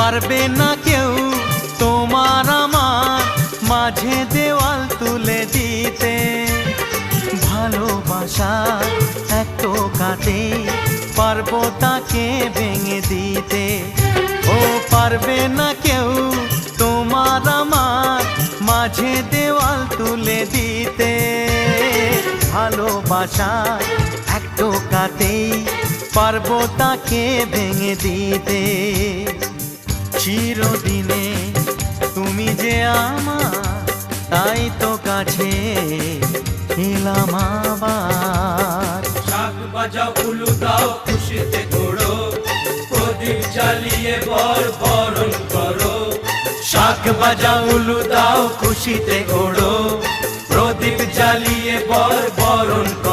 পারবে না কেউ তোমার আমার মাঝে দেওয়াল তুলে দিতে। ভালোবাসা এক টোকাতে পারবো তাকে ভেঙে দিতে। ও পারবে না কেউ তোমার আমার মাঝে দেওয়াল তুলে দিতে। ভালোবাসা এক টোকাতেই পারবো তাকে ভেঙে দিতে। চিরদিনে তুমি যে আমার, তাই তো কাছে এলাম আবার। শাক বাজাও উলু দাও খুশিতে ঘোড়ো, প্রদীপ জ্বালিয়ে বর বরণ করো। শাক বাজাও উলু দাও খুশিতে ওড়ো, প্রদীপ জ্বালিয়ে বর বরণ করো।